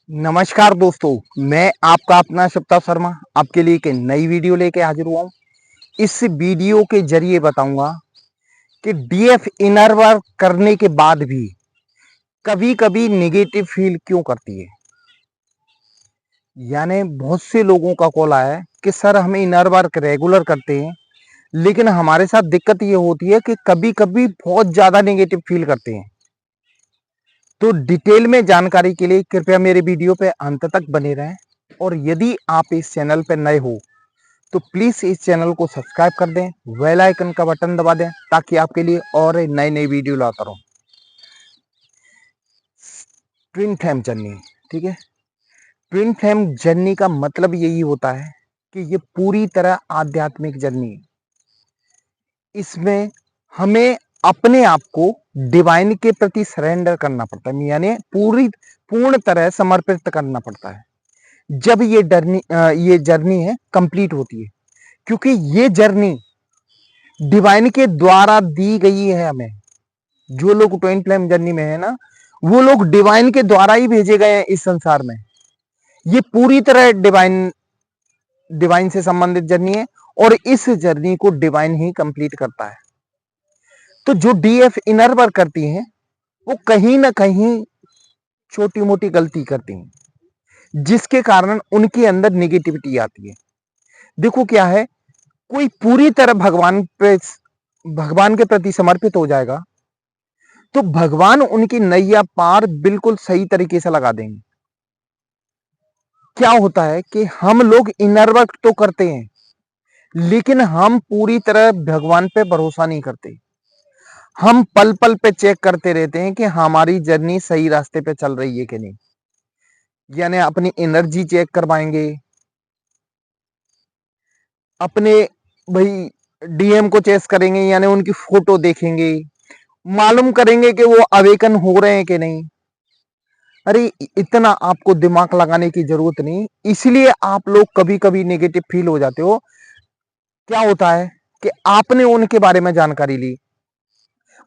नमस्कार दोस्तों, मैं आपका अपना शिवता शर्मा आपके लिए एक नई वीडियो लेके हाजिर हुआ हूँ। इस वीडियो के जरिए बताऊंगा कि डीएफ इनर वर्क करने के बाद भी कभी-कभी नेगेटिव फील क्यों करती है। यानी बहुत से लोगों का कॉल आया है कि सर हम इनर वर्क रेगुलर करते हैं, लेकिन हमारे साथ दिक्कत ये होती है कि कभी-कभी बहुत ज़्यादा नेगेटिव फील करते हैं। तो डिटेल में जानकारी के लिए कृपया मेरे वीडियो पे अंत तक बने रहें और यदि आप इस चैनल पर नए हो तो प्लीज इस चैनल को सब्सक्राइब कर दें, बेल आइकन का बटन दबा दें ताकि आपके लिए और नई नई वीडियो लाता रहूं। ट्विन फ्लेम जर्नी, ठीक है। ट्विन फ्लेम जर्नी का मतलब यही होता है कि ये पूरी तरह आध्यात्मिक जर्नी है। इसमें हमें अपने आप को डिवाइन के प्रति सरेंडर करना पड़ता है, यानी पूर्ण तरह समर्पित करना पड़ता है जब ये जर्नी है कंप्लीट होती है, क्योंकि ये जर्नी डिवाइन के द्वारा दी गई है हमें। जो लोग ट्विन फ्लेम जर्नी में है ना, वो लोग डिवाइन के द्वारा ही भेजे गए हैं इस संसार में। ये पूरी तरह डिवाइन डिवाइन से संबंधित जर्नी है और इस जर्नी को डिवाइन ही कंप्लीट करता है। तो जो डीएफ इनर वर्क करती हैं वो कहीं ना कहीं छोटी मोटी गलती करती हैं, जिसके कारण उनके अंदर निगेटिविटी आती है। देखो क्या है, कोई पूरी तरह भगवान के प्रति समर्पित हो जाएगा तो भगवान उनकी नैया पार बिल्कुल सही तरीके से लगा देंगे। क्या होता है कि हम लोग इनर वर्क तो करते हैं, लेकिन हम पूरी तरह भगवान पे भरोसा नहीं करते। हम पल पल पे चेक करते रहते हैं कि हमारी जर्नी सही रास्ते पे चल रही है कि नहीं। यानी अपनी एनर्जी चेक करवाएंगे, अपने भाई डीएम को चेस करेंगे, यानी उनकी फोटो देखेंगे, मालूम करेंगे कि वो अवेकन हो रहे हैं कि नहीं। अरे इतना आपको दिमाग लगाने की जरूरत नहीं, इसलिए आप लोग कभी कभी नेगेटिव फील हो जाते हो। क्या होता है कि आपने उनके बारे में जानकारी ली,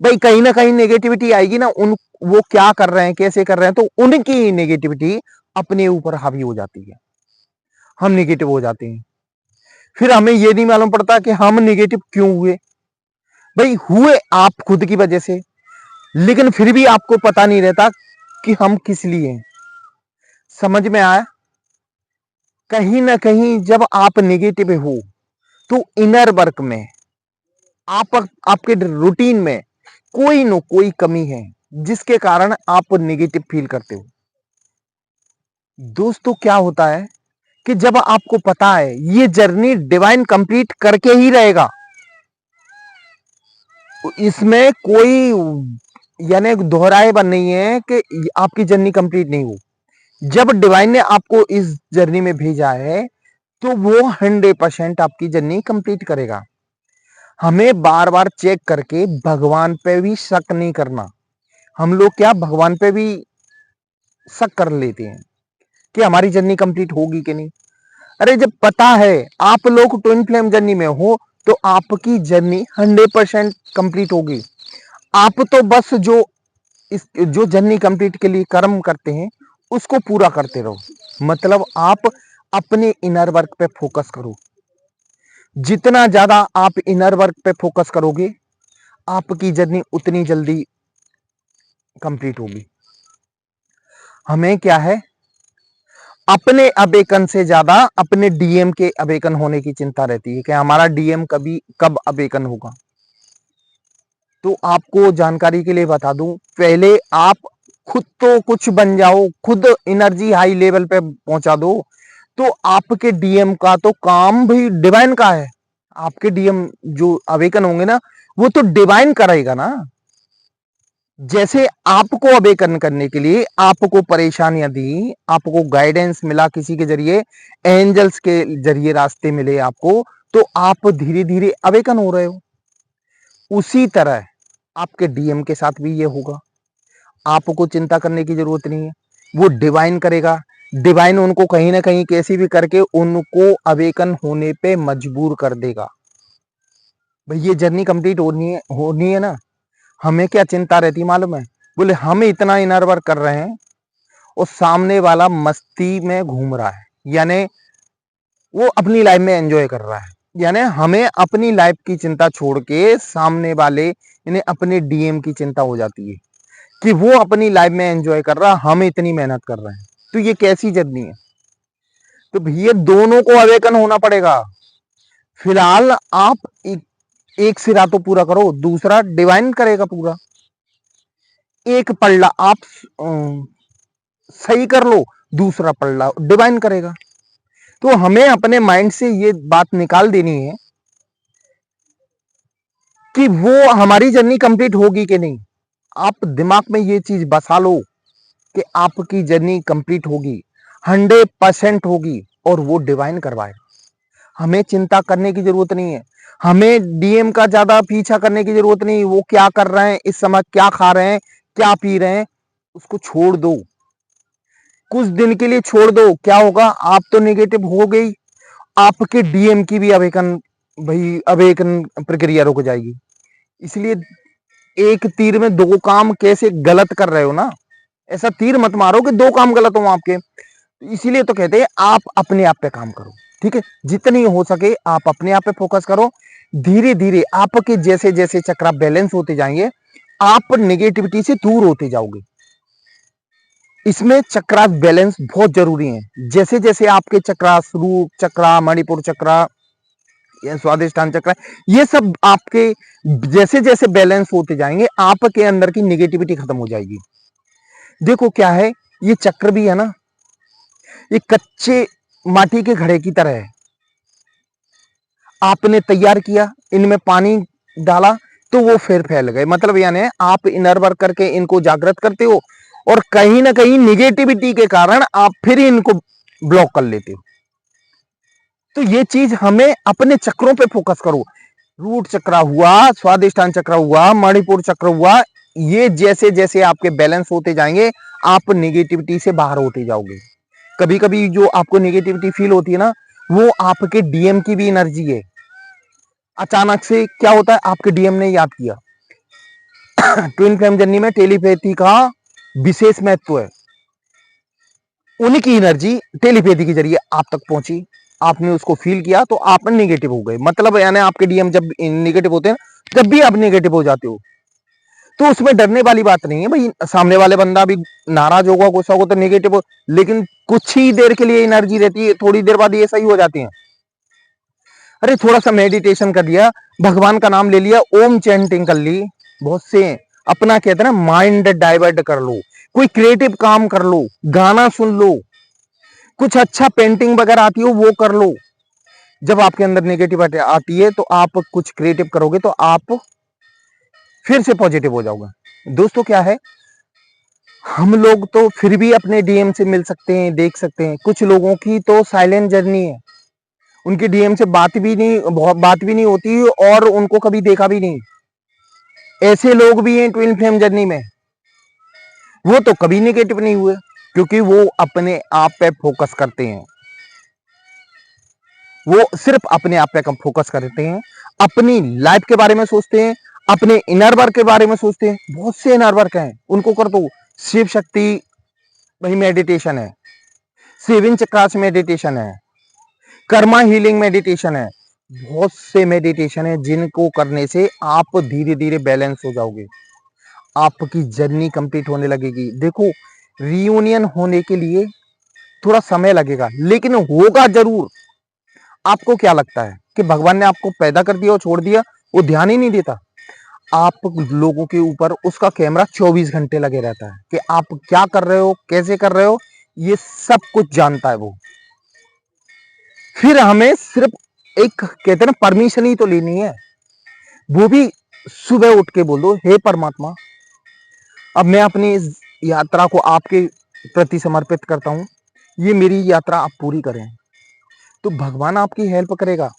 भाई कहीं ना कहीं नेगेटिविटी आएगी ना। उन वो क्या कर रहे हैं, कैसे कर रहे हैं, तो उनकी नेगेटिविटी अपने ऊपर हावी हो जाती है, हम नेगेटिव हो जाते हैं। फिर हमें ये नहीं मालूम पड़ता कि हम नेगेटिव क्यों हुए। भाई हुए आप खुद की वजह से, लेकिन फिर भी आपको पता नहीं रहता कि हम किस लिए हैं। समझ में आया? कहीं ना कहीं जब आप नेगेटिव हो तो इनर वर्क में आप आपके रूटीन में कोई न कोई कमी है, जिसके कारण आप नेगेटिव फील करते हो। दोस्तों क्या होता है कि जब आपको पता है ये जर्नी डिवाइन कंप्लीट करके ही रहेगा, तो इसमें कोई यानी दोहराए बन नहीं है कि आपकी जर्नी कंप्लीट नहीं हो। जब डिवाइन ने आपको इस जर्नी में भेजा है तो वो 100% आपकी जर्नी कंप्लीट करेगा। हमें बार बार चेक करके भगवान पे भी शक नहीं करना। हम लोग क्या भगवान पे भी शक कर लेते हैं कि हमारी जर्नी कंप्लीट होगी कि नहीं। अरे जब पता है आप लोग ट्विन फ्लेम जर्नी में हो तो आपकी जर्नी 100% कंप्लीट होगी। आप तो बस जो जर्नी कंप्लीट के लिए कर्म करते हैं उसको पूरा करते रहो। मतलब आप अपने इनर वर्क पे फोकस करो। जितना ज्यादा आप इनर वर्क पे फोकस करोगे, आपकी जर्नी उतनी जल्दी कंप्लीट होगी। हमें क्या है, अपने अवेकन से ज्यादा अपने डीएम के अवेकन होने की चिंता रहती है कि हमारा डीएम कब अवेकन होगा। तो आपको जानकारी के लिए बता दूं, पहले आप खुद तो कुछ बन जाओ, खुद एनर्जी हाई लेवल पे पहुंचा दो, तो आपके डीएम का तो काम भी डिवाइन का है। आपके डीएम जो अवेकन होंगे ना, वो तो डिवाइन करेगा ना। जैसे आपको अवेकन करने के लिए आपको परेशानियां दी, आपको गाइडेंस मिला किसी के जरिए, एंजल्स के जरिए रास्ते मिले आपको, तो आप धीरे धीरे अवेकन हो रहे हो। उसी तरह आपके डीएम के साथ भी ये होगा। आपको चिंता करने की जरूरत नहीं है, वो डिवाइन करेगा। डिवाइन उनको कहीं ना कहीं कैसे भी करके उनको अवेकन होने पे मजबूर कर देगा। भाई ये जर्नी कंप्लीट होनी है ना। हमें क्या चिंता रहती मालूम है? बोले हम इतना इनर वर्क कर रहे हैं और सामने वाला मस्ती में घूम रहा है, यानी वो अपनी लाइफ में एंजॉय कर रहा है। यानी हमें अपनी लाइफ की चिंता छोड़ के सामने वाले यानी अपने डीएम की चिंता हो जाती है कि वो अपनी लाइफ में एंजॉय कर रहा, हम इतनी मेहनत कर रहे हैं। तो ये कैसी जर्नी है? तो भैया दोनों को अवेकन होना पड़ेगा। फिलहाल आप एक सिरा तो पूरा करो, दूसरा डिवाइन करेगा पूरा। एक पल्ला आप सही कर लो, दूसरा पल्ला डिवाइन करेगा। तो हमें अपने माइंड से ये बात निकाल देनी है कि वो हमारी जर्नी कंप्लीट होगी कि नहीं। आप दिमाग में ये चीज बसा लो कि आपकी जर्नी कंप्लीट होगी, 100% होगी, और वो डिवाइन करवाएगा। हमें चिंता करने की जरूरत नहीं है, हमें डीएम का ज्यादा पीछा करने की जरूरत नहीं। वो क्या कर रहे हैं इस समय, क्या खा रहे हैं, क्या पी रहे हैं, उसको छोड़ दो, कुछ दिन के लिए छोड़ दो। क्या होगा, आप तो नेगेटिव हो गई, आपके डीएम की भी अवेकन, भाई अवेकन प्रक्रिया रुक जाएगी। इसलिए एक तीर में दो काम कैसे गलत कर रहे हो ना, ऐसा तीर मत मारो कि दो काम गलत हो आपके। इसीलिए तो कहते हैं आप अपने आप पे काम करो, ठीक है। जितनी हो सके आप अपने आप पे फोकस करो। धीरे धीरे आपके जैसे जैसे चक्र बैलेंस होते जाएंगे, आप नेगेटिविटी से दूर होते जाओगे। इसमें चक्रा बैलेंस बहुत जरूरी है। जैसे जैसे आपके चक्रास, रूट चक्रा, मणिपुर चक्रा, या स्वादिष्टान चक्र, ये सब आपके जैसे जैसे बैलेंस होते जाएंगे, आपके अंदर की नेगेटिविटी खत्म हो जाएगी। देखो क्या है, ये चक्र भी है ना, ये कच्चे माटी के घड़े की तरह है। आपने तैयार किया, इनमें पानी डाला तो वो फिर फैल गए। मतलब यानी आप इनर वर्क करके इनको जागृत करते हो, और कहीं ना कहीं निगेटिविटी के कारण आप फिर इनको ब्लॉक कर लेते हो। तो ये चीज हमें अपने चक्रों पे फोकस करो। रूट चक्र हुआ, स्वादिष्टान चक्र हुआ, मणिपुर चक्र हुआ, ये जैसे जैसे आपके बैलेंस होते जाएंगे, आप निगेटिविटी से बाहर होते जाओगे। कभी कभी जो आपको निगेटिविटी फील होती है ना, वो आपके डीएम की भी एनर्जी है। अचानक से क्या होता है, आपके डीएम ने याद किया। ट्विन फ्लेम जर्नी में टेलीपैथी का विशेष महत्व है। उनकी एनर्जी टेलीपैथी के जरिए आप तक पहुंची, आपने उसको फील किया, तो आप नेगेटिव हो गए। मतलब यानी आपके डीएम जब नेगेटिव होते हैं, जब भी आप नेगेटिव हो जाते हो, तो उसमें डरने वाली बात नहीं है भाई। सामने वाले बंदा भी नाराज होगा, गुस्सा होगा, तो नेगेटिव हो, लेकिन कुछ ही देर के लिए एनर्जी रहती है, थोड़ी देर बाद ये सही हो जाती है। अरे थोड़ा सा मेडिटेशन कर लिया, भगवान का नाम ले लिया, ओम चैंटिंग कर ली, बहुत से अपना कहते हैं ना माइंड डाइवर्ट कर लो, कोई क्रिएटिव काम कर लो, गाना सुन लो, कुछ अच्छा पेंटिंग वगैरह आती हो वो कर लो। जब आपके अंदर नेगेटिव आती है तो आप कुछ क्रिएटिव करोगे तो आप फिर से पॉजिटिव हो जाओगे। दोस्तों क्या है, हम लोग तो फिर भी अपने डीएम से मिल सकते हैं, देख सकते हैं। कुछ लोगों की तो साइलेंट जर्नी है, उनके डीएम से बात भी नहीं होती, और उनको कभी देखा भी नहीं। ऐसे लोग भी हैं ट्विन फ्लेम जर्नी में, वो तो कभी नेगेटिव नहीं हुए, क्योंकि वो अपने आप पे फोकस करते हैं। वो सिर्फ अपने आप पे फोकस करते हैं, अपनी लाइफ के बारे में सोचते हैं, अपने इनर वर्क के बारे में सोचते हैं। बहुत से इनर वर्क हैं, उनको कर दो। शिव शक्ति वही मेडिटेशन है, सेवन चक्रास मेडिटेशन है, कर्मा हीलिंग मेडिटेशन है। बहुत से मेडिटेशन है जिनको करने से आप धीरे धीरे बैलेंस हो जाओगे, आपकी जर्नी कंप्लीट होने लगेगी। देखो, रियूनियन होने के लिए थोड़ा समय लगेगा, लेकिन होगा जरूर। आपको क्या लगता है कि भगवान ने आपको पैदा कर दिया और छोड़ दिया, वो ध्यान ही नहीं देता? आप लोगों के ऊपर उसका कैमरा 24 घंटे लगे रहता है कि आप क्या कर रहे हो, कैसे कर रहे हो, ये सब कुछ जानता है वो। फिर हमें सिर्फ एक कहते हैं ना परमिशन ही तो लेनी है, वो भी सुबह उठ के बोल दो, हे परमात्मा, अब मैं अपनी इस यात्रा को आपके प्रति समर्पित करता हूं, ये मेरी यात्रा आप पूरी करें। तो भगवान आपकी हेल्प करेगा,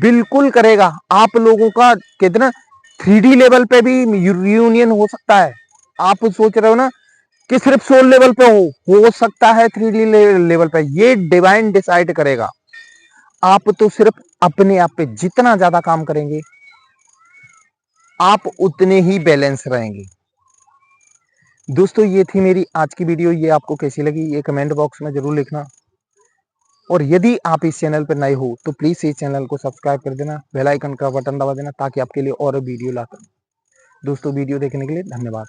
बिल्कुल करेगा। आप लोगों का कहते ना 3D लेवल पे भी रियूनियन हो सकता है। आप सोच रहे हो ना कि सिर्फ सोल लेवल पे हो सकता है 3D लेवल पे, ये डिवाइन डिसाइड करेगा। आप तो सिर्फ अपने आप पे जितना ज्यादा काम करेंगे, आप उतने ही बैलेंस रहेंगे। दोस्तों ये थी मेरी आज की वीडियो। ये आपको कैसी लगी ये कमेंट बॉक्स में जरूर लिखना। और यदि आप इस चैनल पर नए हो तो प्लीज इस चैनल को सब्सक्राइब कर देना, बेल आइकन का बटन दबा देना ताकि आपके लिए और वीडियो लाता हूं। दोस्तों वीडियो देखने के लिए धन्यवाद।